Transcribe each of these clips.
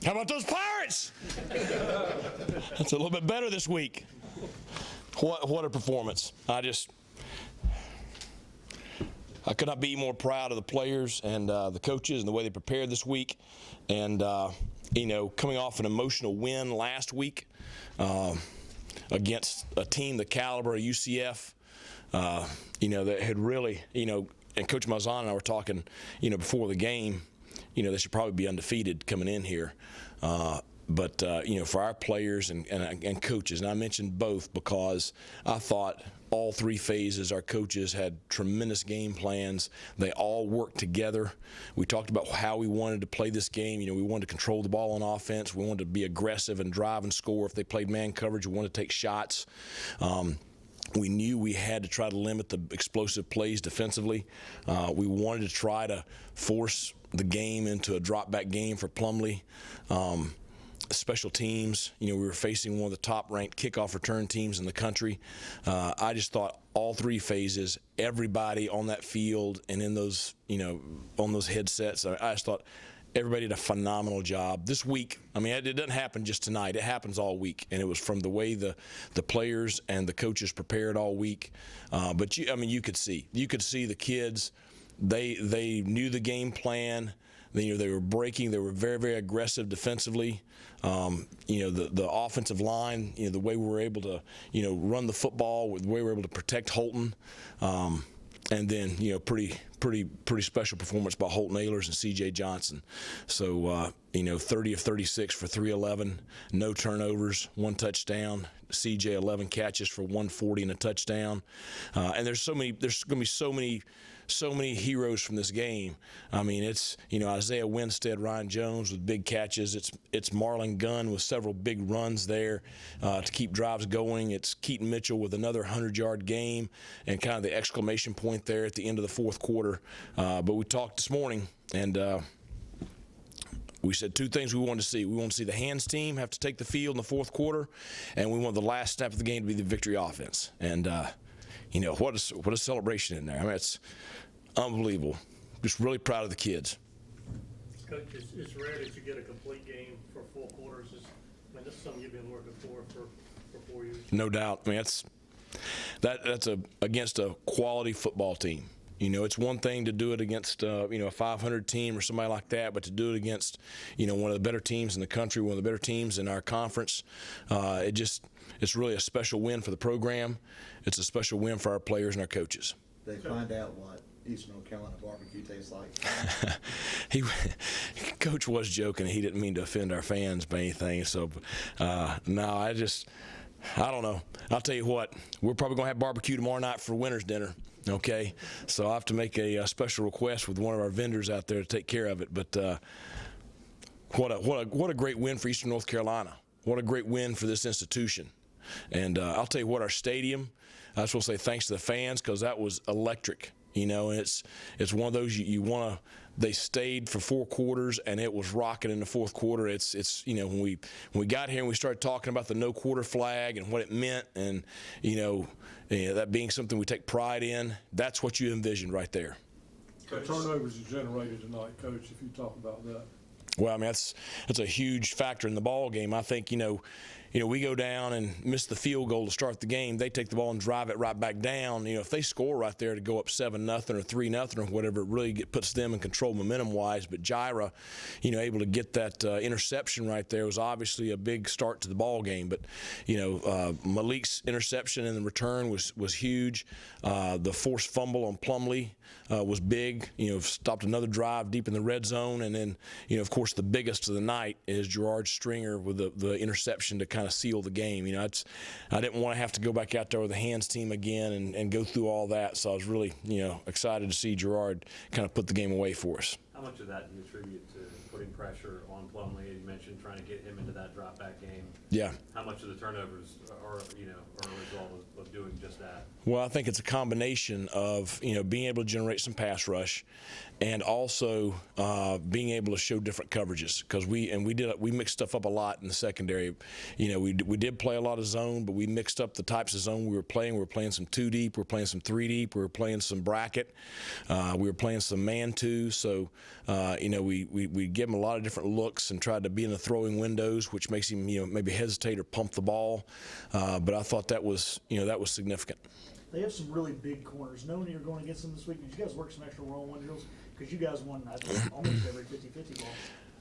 How about those Pirates? That's a little bit better this week. What a performance. I could not be more proud of the players and the coaches and the way they prepared this week. And, coming off an emotional win last week against a team the caliber of UCF, that had really, and Coach Malzahn and I were talking, before the game, they should probably be undefeated coming in here. But for our players and coaches, and I mentioned both because I thought all three phases, our coaches had tremendous game plans. They all worked together. We talked about how we wanted to play this game. We wanted to control the ball on offense. We wanted to be aggressive and drive and score. If they played man coverage, we wanted to take shots. We knew we had to try to limit the explosive plays defensively. We wanted to try to force the game into a drop-back game for Plumlee. Special teams, we were facing one of the top-ranked kickoff return teams in the country. I just thought all three phases, everybody on that field and in those, on those headsets, I just thought everybody did a phenomenal job. This week, it didn't happen just tonight. It happens all week, and it was from the way the players and the coaches prepared all week. But you could see the kids. They knew the game plan. They were breaking. They were very, very aggressive defensively. The offensive line, the way we were able to, run the football, the way we were able to protect Holton. And then, pretty special performance by Holton Ahlers and C.J. Johnson. So, 30 of 36 for 311, no turnovers, one touchdown. C.J. 11 catches for 140 and a touchdown. And there's going to be so many heroes from this game. It's, Isaiah Winstead, Ryan Jones with big catches. It's Marlon Gunn with several big runs there to keep drives going. It's Keaton Mitchell with another 100-yard game and kind of the exclamation point there at the end of the fourth quarter. But we talked this morning, and we said two things we wanted to see. We want to see the hands team have to take the field in the fourth quarter, and we want the last step of the game to be the victory offense. And, what a celebration in there. It's unbelievable. Just really proud of the kids. Coach, it's rare that you get a complete game for 4 quarters. This is something you've been working for 4 years. No doubt. That's against a quality football team. It's one thing to do it against, a 500 team or somebody like that, but to do it against, one of the better teams in the country, one of the better teams in our conference, it's really a special win for the program. It's a special win for our players and our coaches. They find out what Eastern North Carolina barbecue tastes like. Coach was joking. He didn't mean to offend our fans by anything. So, no, I don't know. I'll tell you what, we're probably going to have barbecue tomorrow night for winter's dinner. Okay, so I'll have to make a special request with one of our vendors out there to take care of it. But what a great win for Eastern North Carolina. What a great win for this institution. And I'll tell you what, our stadium, I just want to say thanks to the fans because that was electric. And it's one of those you want to. They stayed for 4 quarters, and it was rocking in the fourth quarter. It's when we got here and we started talking about the no quarter flag and what it meant, and that being something we take pride in. That's what you envisioned right there. The turnovers you generated tonight, Coach, if you talk about that. Well, that's a huge factor in the ball game. I think we go down and miss the field goal to start the game. They take the ball and drive it right back down. If they score right there to go up 7-0 or 3-0 or whatever, it really puts them in control momentum-wise. But Jaira, able to get that interception right there was obviously a big start to the ball game. But Malik's interception in the return was huge. The forced fumble on Plumlee was big. Stopped another drive deep in the red zone, and then of course the biggest of the night is Gerard Stringer with the interception to kind of seal the game. I didn't want to have to go back out there with the hands team again and go through all that. So I was really, excited to see Gerard kind of put the game away for us. How much of that do you attribute to putting pressure on Plumlee? You mentioned trying to get him into that drop-back game. Yeah. How much of the turnovers are a result of doing just that? Well, I think it's a combination of, being able to generate some pass rush and also being able to show different coverages because we mixed stuff up a lot in the secondary. We did play a lot of zone, but we mixed up the types of zone we were playing. We were playing some 2 deep, we were playing some 3 deep, we were playing some bracket, we were playing some man 2. So, we give him a lot of different looks and tried to be in the throwing windows, which makes him, maybe hesitate or pump the ball. But I thought that was significant. They have some really big corners. Knowing you're going against them this week, did you guys work some extra one-on-one drills? Because you guys won, I think, almost every 50-50 ball.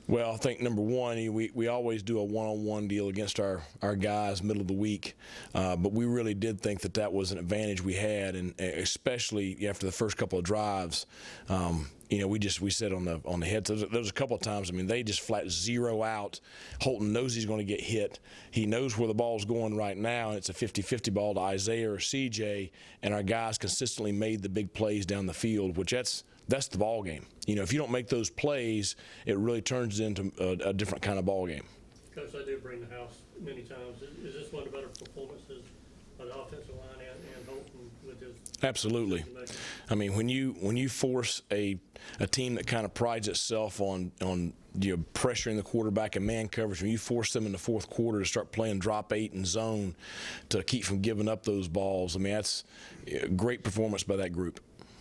Well, I think number one, we always do a one-on-one deal against our guys middle of the week, but we really did think that was an advantage we had, and especially after the first couple of drives. We said on the heads. There was a couple of times. I mean, they just flat zero out. Holton knows he's going to get hit. He knows where the ball's going right now, and it's a 50-50 ball to Isaiah or CJ, and our guys consistently made the big plays down the field, which that's the ball game. If you don't make those plays, it really turns into a different kind of ball game. Coach, I do bring the house many times. Is this one of the better performances of the offensive line and Holton with his? Absolutely. I mean, when you force a team that kind of prides itself on pressuring the quarterback and man coverage, when you force them in the fourth quarter to start playing drop 8 and zone to keep from giving up those balls, I mean, that's a great performance by that group.